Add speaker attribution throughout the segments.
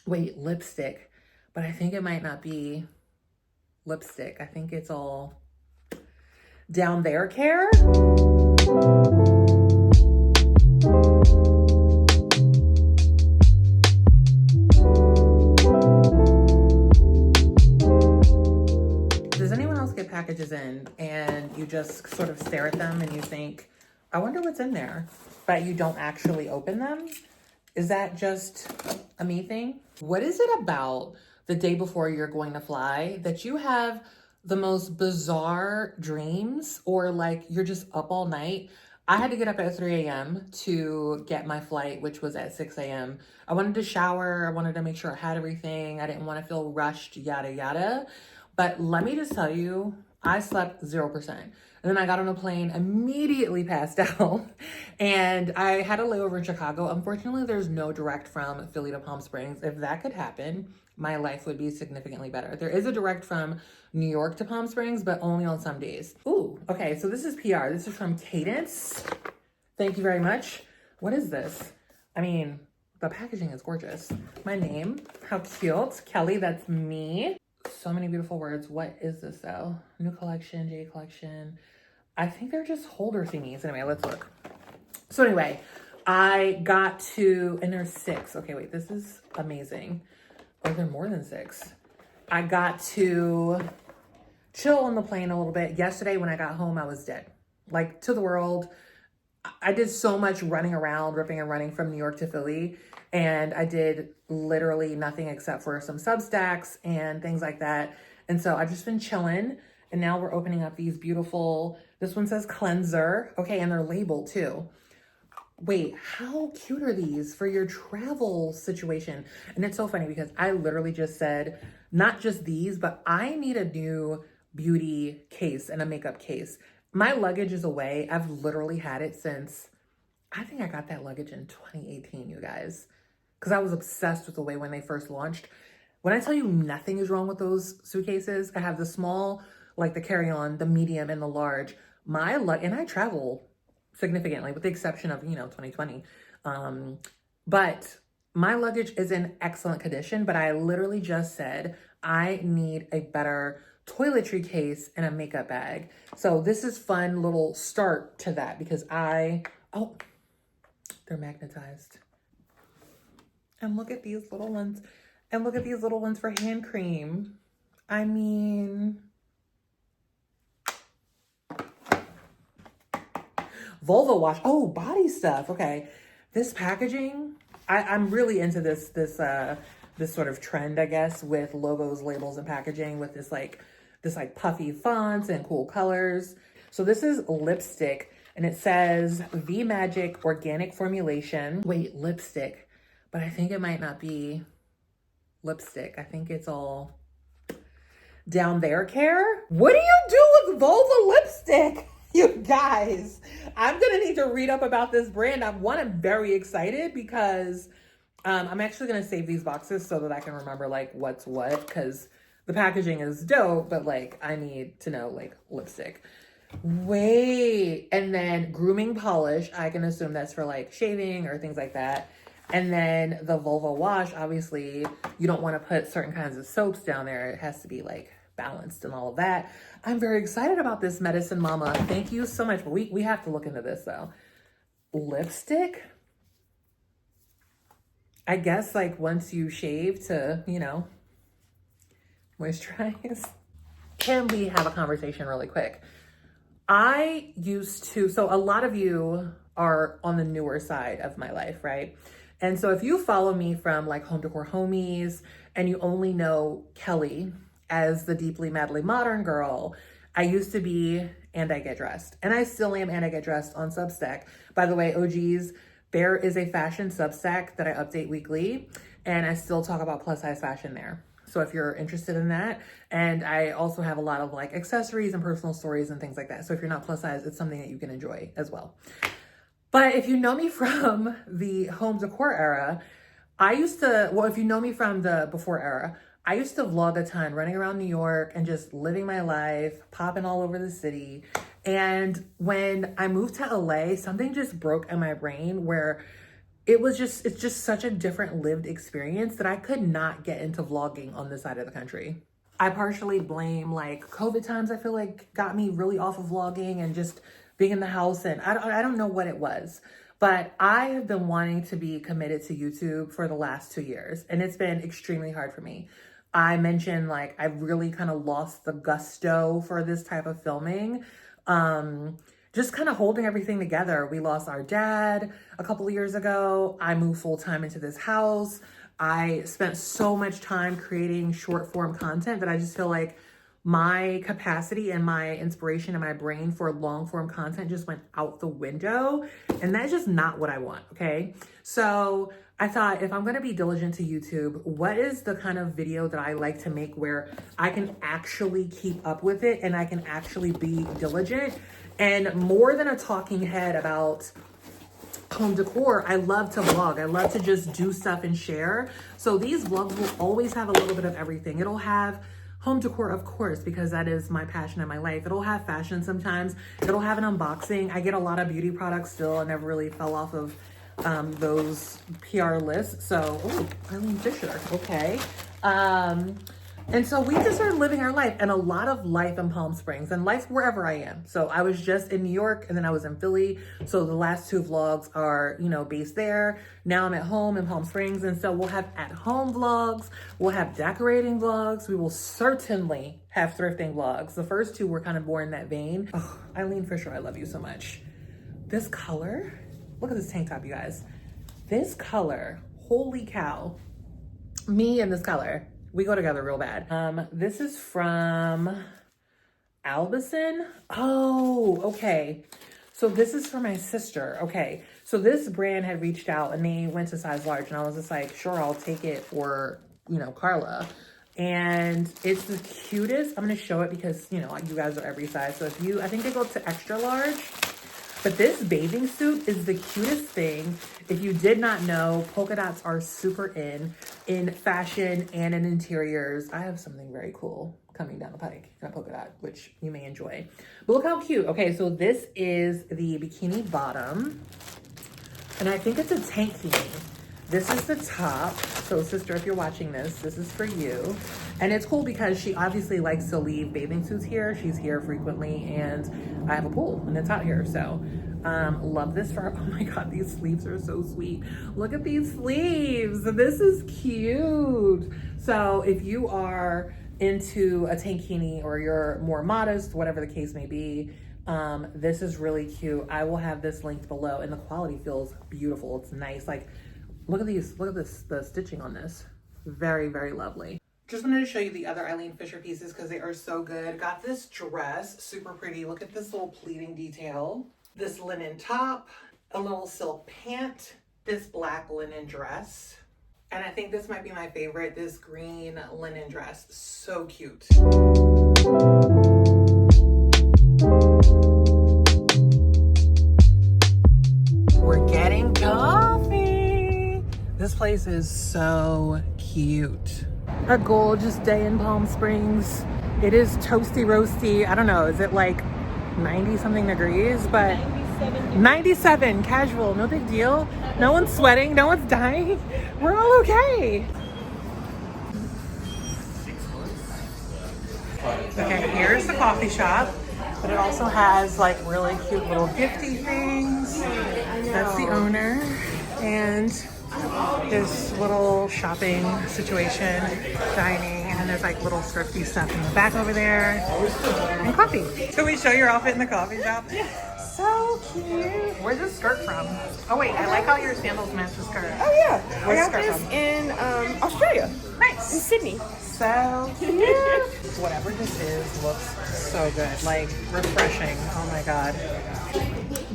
Speaker 1: Wait, lipstick. But I think it might not be lipstick. I think it's all down there care. Does anyone else get packages in and you just sort of stare at them and you think, I wonder what's in there, but you don't actually open them? Is that just a me thing? What is it about the day before you're going to fly that you have the most bizarre dreams, or like you're just up all night? I had to get up at 3 a.m. to get my flight, which was at 6 a.m. I wanted to shower. I wanted to make sure I had everything. I didn't want to feel rushed, yada, yada. But let me just tell you, I slept 0%. And then I got on a plane, immediately passed out, and I had a layover in Chicago. Unfortunately, there's no direct from Philly to Palm Springs. If that could happen, my life would be significantly better. There is a direct from New York to Palm Springs, but only on some days. Ooh, okay, so this is PR. This is from Cadence. Thank you very much. What is this? I mean, the packaging is gorgeous. My name, how cute. Kelly, that's me. So many beautiful words. What is this though? New collection, Jade collection. I think they're just holder thingies. Anyway, let's look. So anyway, I got to, and there's 6. Okay, wait, this is amazing. Oh, there are more than 6. I got to chill on the plane a little bit. Yesterday when I got home, I was dead. Like, to the world. I did so much running around, ripping and running from New York to Philly. And I did literally nothing except for some Substacks and things like that. And so I've just been chilling. And now we're opening up these beautiful, this one says cleanser. Okay, and they're labeled too. Wait, how cute are these for your travel situation? And it's so funny because I literally just said, not just these, but I need a new beauty case and a makeup case. My luggage is away. I've literally had it since, I think I got that luggage in 2018, you guys, because I was obsessed with the way when they first launched. When I tell you nothing is wrong with those suitcases, I have the small, like the carry-on, the medium, and the large. And I travel significantly with the exception of, 2020. But my luggage is in excellent condition, but I literally just said, I need a better toiletry case and a makeup bag. So this is fun little start to that because oh, they're magnetized. And look at these little ones. And look at these little ones for hand cream. I mean, vulva wash. Oh, body stuff. Okay. This packaging, I'm really into this sort of trend, I guess, with logos, labels, and packaging with this puffy fonts and cool colors. So this is lipstick and it says V Magic organic formulation. Wait, lipstick. But I think it might not be lipstick. I think it's all down there care. What do you do with vulva lipstick? You guys, I'm gonna need to read up about this brand. I'm very excited because I'm actually gonna save these boxes so that I can remember like what's what, because the packaging is dope, but like I need to know like lipstick. Wait, and then grooming polish, I can assume that's for like shaving or things like that. And then the vulva wash, obviously you don't want to put certain kinds of soaps down there. It has to be like balanced and all of that. I'm very excited about this, Medicine Mama. Thank you so much. But we have to look into this though. Lipstick? I guess like once you shave to, moisturize. Can we have a conversation really quick? So a lot of you are on the newer side of my life, right? And so if you follow me from like Home Decor Homies and you only know Kelly as the Deeply Madly Modern girl, I used to be And I Get Dressed. And I still am And I Get Dressed on Substack. By the way, OGs, there is a fashion Substack that I update weekly and I still talk about plus size fashion there. So if you're interested in that, and I also have a lot of like accessories and personal stories and things like that. So if you're not plus size, it's something that you can enjoy as well. But if you know me from the home decor era, if you know me from the before era, I used to vlog a ton, running around New York and just living my life, popping all over the city. And when I moved to LA, something just broke in my brain where it's just such a different lived experience that I could not get into vlogging on this side of the country. I partially blame like COVID times, I feel like got me really off of vlogging and just being in the house, and I don't know what it was, but I have been wanting to be committed to YouTube for the last 2 years, and it's been extremely hard for me. I mentioned like I really kind of lost the gusto for this type of filming. Just kind of holding everything together. We lost our dad a couple of years ago. I moved full time into this house. I spent so much time creating short form content that I just feel like my capacity and my inspiration and my brain for long form content just went out the window. And that's just not what I want, okay? So I thought, if I'm gonna be diligent to YouTube, what is the kind of video that I like to make where I can actually keep up with it and I can actually be diligent? And more than a talking head about home decor, I love to vlog. I love to just do stuff and share. So these vlogs will always have a little bit of everything. It'll have home decor, of course, because that is my passion in my life. It'll have fashion sometimes. It'll have an unboxing. I get a lot of beauty products still. I never really fell off of those PR lists. So, oh, Eileen Fischer, okay. And so we just are living our life, and a lot of life in Palm Springs and life wherever I am. So I was just in New York and then I was in Philly. So the last 2 vlogs are, you know, based there. Now I'm at home in Palm Springs. And so we'll have at home vlogs. We'll have decorating vlogs. We will certainly have thrifting vlogs. The first 2 were kind of more in that vein. Oh, Eileen Fischer, I love you so much. This color, look at this tank top, you guys. This color, holy cow. Me and this color. We go together real bad. This is from Albison. Oh, okay. So this is for my sister. Okay. So this brand had reached out and they went to size large, and I was just like, sure, I'll take it for, you know, Carla. And it's the cutest. I'm going to show it because, you know, you guys are every size. So if you, I think they go to extra large. But this bathing suit is the cutest thing. If you did not know, polka dots are super in fashion and in interiors. I have something very cool coming down the pike, a polka dot, which you may enjoy. But look how cute. Okay, so this is the bikini bottom. And I think it's a tankini. This is the top. So sister, if you're watching this is for you. And it's cool because she obviously likes to leave bathing suits here. She's here frequently, and I have a pool and it's hot here. So love this for her. Oh my God, these sleeves are so sweet. Look at these sleeves. This is cute. So if you are into a tankini or you're more modest, whatever the case may be, this is really cute. I will have this linked below, and the quality feels beautiful. It's nice. Like, look at these, look at this, the stitching on this. Very, very lovely. Just wanted to show you the other Eileen Fischer pieces because they are so good. Got this dress, super pretty. Look at this little pleating detail. This linen top, a little silk pant, this black linen dress. And I think this might be my favorite, this green linen dress. So cute. We're getting coffee. This place is so cute. A gorgeous day in Palm Springs. It is toasty roasty. I don't know, is it like 90 something degrees? But 97, casual, no big deal. No one's sweating, no one's dying. We're all okay. Okay, here's the coffee shop, but it also has like really cute little gifty things. That's the owner. And this little shopping situation, dining, and there's like little thrifty stuff in the back over there, and coffee. Can we show your outfit in the coffee shop? Yeah. So cute. Where's this skirt from? Oh wait, I like how your sandals match the skirt.
Speaker 2: Oh yeah,
Speaker 1: Where's
Speaker 2: I got this in Australia.
Speaker 1: Nice.
Speaker 2: In Sydney.
Speaker 1: So cute. Whatever this is looks so good, like refreshing. Oh my God.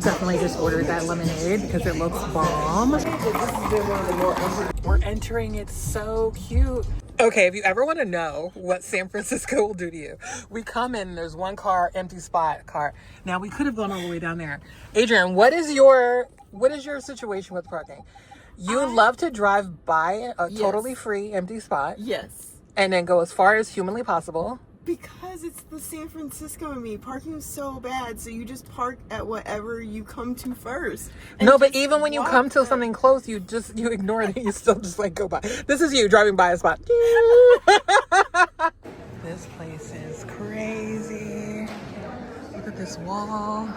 Speaker 1: Definitely just ordered that lemonade because it looks bomb. We're entering, it's so cute. Okay, if you ever want to know what San Francisco will do to you, we come in and there's one car, empty spot car. Now we could have gone all the way down there. Adrian, what is your situation with parking? You love to drive by a totally free empty spot.
Speaker 2: Yes.
Speaker 1: And then go as far as humanly possible.
Speaker 2: Because it's the San Francisco in me. Parking is so bad, so you just park at whatever you come to first. And
Speaker 1: No, but
Speaker 2: just
Speaker 1: even when you
Speaker 2: walk
Speaker 1: come to
Speaker 2: the-
Speaker 1: something close, you ignore it and you still just like go by. This is you driving by a spot. This place is crazy. Look at this wall,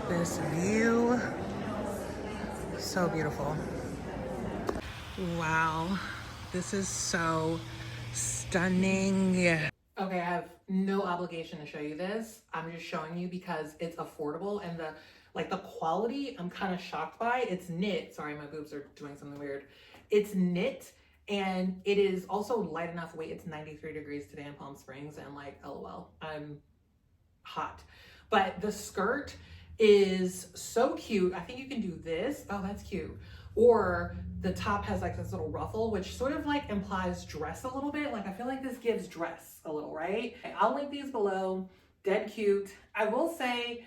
Speaker 1: this view. So beautiful. Wow, this is so stunning. Okay, I have no obligation to show you this. I'm just showing you because it's affordable and the quality I'm kind of shocked by. It's knit. Sorry, my boobs are doing something weird. It's knit and it is also light enough weight. It's 93 degrees today in Palm Springs and like, LOL, I'm hot. But the skirt is so cute. I think you can do this. Oh, that's cute. Or the top has like this little ruffle, which sort of like implies dress a little bit. Like I feel like this gives dress a little, right? I'll link these below. Dead cute. I will say,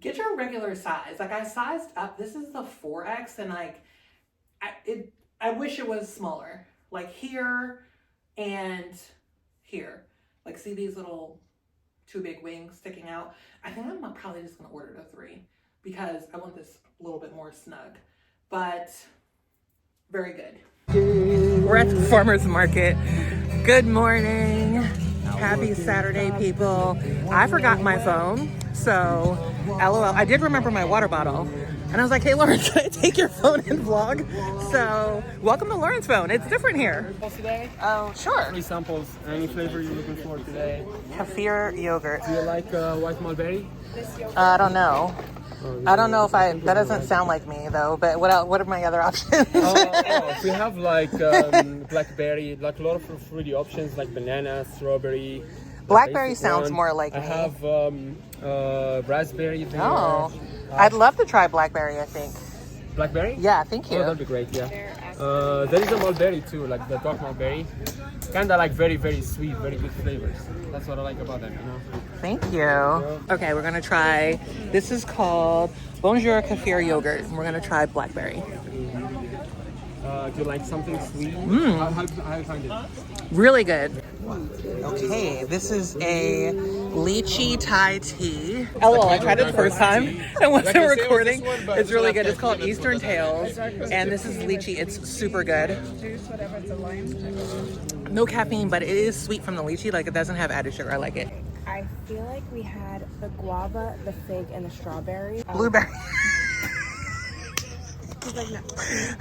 Speaker 1: get your regular size. Like I sized up. This is the 4X, and like I wish it was smaller. Like here and here. Like see these little two big wings sticking out. I think I'm probably just gonna order the 3 because I want this a little bit more snug. But very good. We're at the farmer's market. Good morning. Happy Saturday, people. I forgot my phone, so LOL. I did remember my water bottle. And I was like, hey, Lauren, can I take your phone and vlog? So welcome to Lauren's phone. It's different here.
Speaker 3: Today?
Speaker 1: Oh, sure.
Speaker 3: 3 samples. Any flavor you're looking for today?
Speaker 1: Kefir yogurt.
Speaker 3: Do you like white mulberry?
Speaker 1: I don't know. I don't know if that doesn't sound like me though, but what are my other options?
Speaker 3: We have like blackberry, like a lot of fruity options like banana, strawberry.
Speaker 1: Blackberry sounds more like
Speaker 3: I
Speaker 1: me.
Speaker 3: have raspberry there.
Speaker 1: Oh, I'd love to try blackberry, I think.
Speaker 3: Blackberry?
Speaker 1: Yeah, thank you.
Speaker 3: Oh, that'd be great, yeah. There is a mulberry too, like the dark mulberry. Kind of like very, very sweet, very good flavors. That's what I like about them, you know?
Speaker 1: Thank you. Okay, we're gonna try, this is called Bonjour Kefir Yogurt. And we're gonna try blackberry.
Speaker 3: Do you like something sweet? How do you find it?
Speaker 1: Really good. Okay, this is a lychee Thai tea. LOL, I tried it the first time and wasn't recording. It's really good. It's called Eastern Tales, and this is lychee. It's super good. No caffeine, but it is sweet from the lychee. Like it doesn't have added sugar. I like it.
Speaker 4: I feel like we had the guava, the fig, and the strawberry.
Speaker 1: Blueberry.
Speaker 4: He's like, no.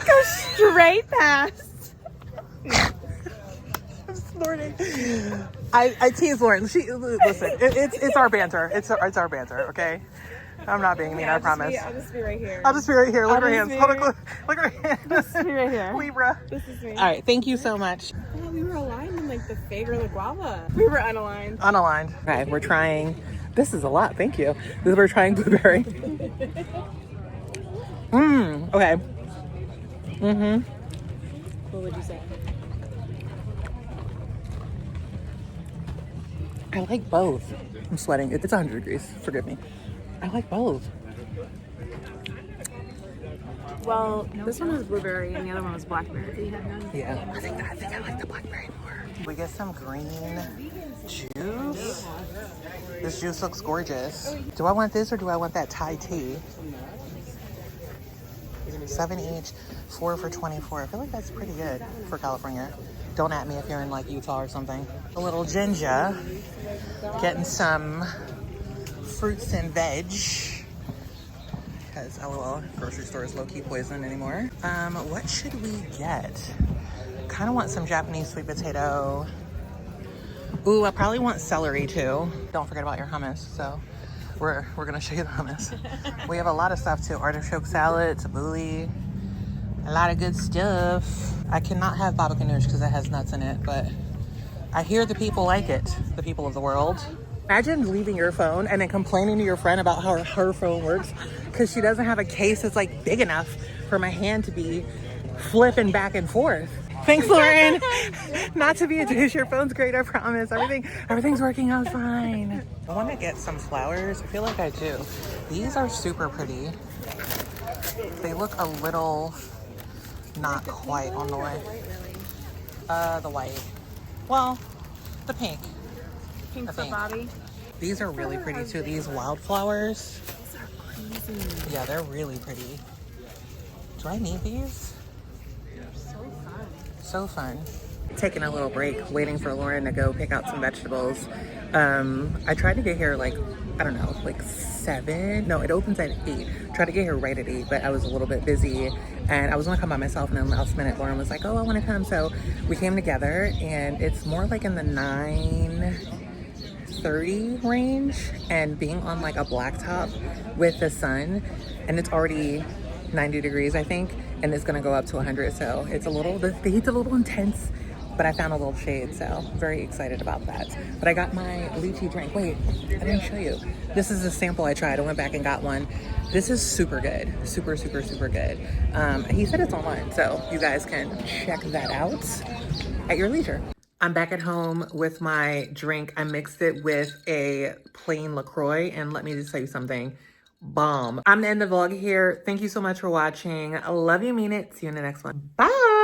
Speaker 4: Go straight past.
Speaker 1: I'm snorting. I tease Lauren. Listen. It's our banter. It's our banter. Okay. I'm not being mean. I promise.
Speaker 4: I'll just be right here.
Speaker 1: I'll just be right here. Look at her hands. Hold on, look at her hands.
Speaker 4: Just be right here.
Speaker 1: Libra.
Speaker 4: This is me.
Speaker 1: All right. Thank you so much.
Speaker 4: Oh, we were aligned in like the fig or the guava. We were unaligned.
Speaker 1: Unaligned. Okay, we're trying. This is a lot. Thank you. We're trying blueberry. Okay.
Speaker 4: What would you say?
Speaker 1: I like both. I'm sweating. It's 100 degrees. Forgive me. I like both.
Speaker 4: Well, this one was blueberry and the other one was blackberry.
Speaker 1: Yeah. I think I like the blackberry more. We get some green juice. This juice looks gorgeous. Do I want this or do I want that Thai tea? 7 each, 4 for 24. I feel like that's pretty good for California. Don't at me if you're in like Utah or something. A little ginger. Getting some fruits and veg. Because LOL, grocery store is low-key poison anymore. What should we get? Kind of want some Japanese sweet potato. Ooh, I probably want celery too. Don't forget about your hummus. So we're gonna show you the hummus. We have a lot of stuff too. Artichoke salad, tabbouleh, a lot of good stuff. I cannot have baba ganoush because it has nuts in it, but I hear the people like it, the people of the world. Imagine leaving your phone and then complaining to your friend about how her phone works because she doesn't have a case that's like big enough for my hand to be flipping back and forth. Thanks, Lauren. Not to be a douche, your phone's great, I promise. Everything's working out fine. I want to get some flowers. I feel like I do. These are super pretty. They look a little not quite on the way. The white. Well, the pink.
Speaker 4: Pink
Speaker 1: I
Speaker 4: for
Speaker 1: think.
Speaker 4: Bobby.
Speaker 1: These are really pretty too. These wildflowers.
Speaker 4: These are crazy.
Speaker 1: Yeah, they're really pretty. Do I need these?
Speaker 4: So fun.
Speaker 1: So fun. Taking a little break, waiting for Lauren to go pick out some vegetables. I tried to get here like, I don't know, like 7. No, it opens at 8. Tried to get here right at 8, but I was a little bit busy and I was gonna come by myself, and then last minute Lauren was like, oh, I wanna come. So we came together, and it's more like in the 9:30 range, and being on like a blacktop with the sun, and it's already 90 degrees, I think, and it's gonna go up to 100. So it's a little, the heat's a little intense, but I found a little shade, so I'm very excited about that. But I got my lychee drink. Wait, I didn't show you. This is a sample I tried. I went back and got one. This is super good. Super, super, super good. He said it's online, so you guys can check that out at your leisure. I'm back at home with my drink. I mixed it with a plain LaCroix, and let me just tell you something. Bomb. I'm gonna end the vlog here. Thank you so much for watching. I love you, mean it. See you in the next one. Bye.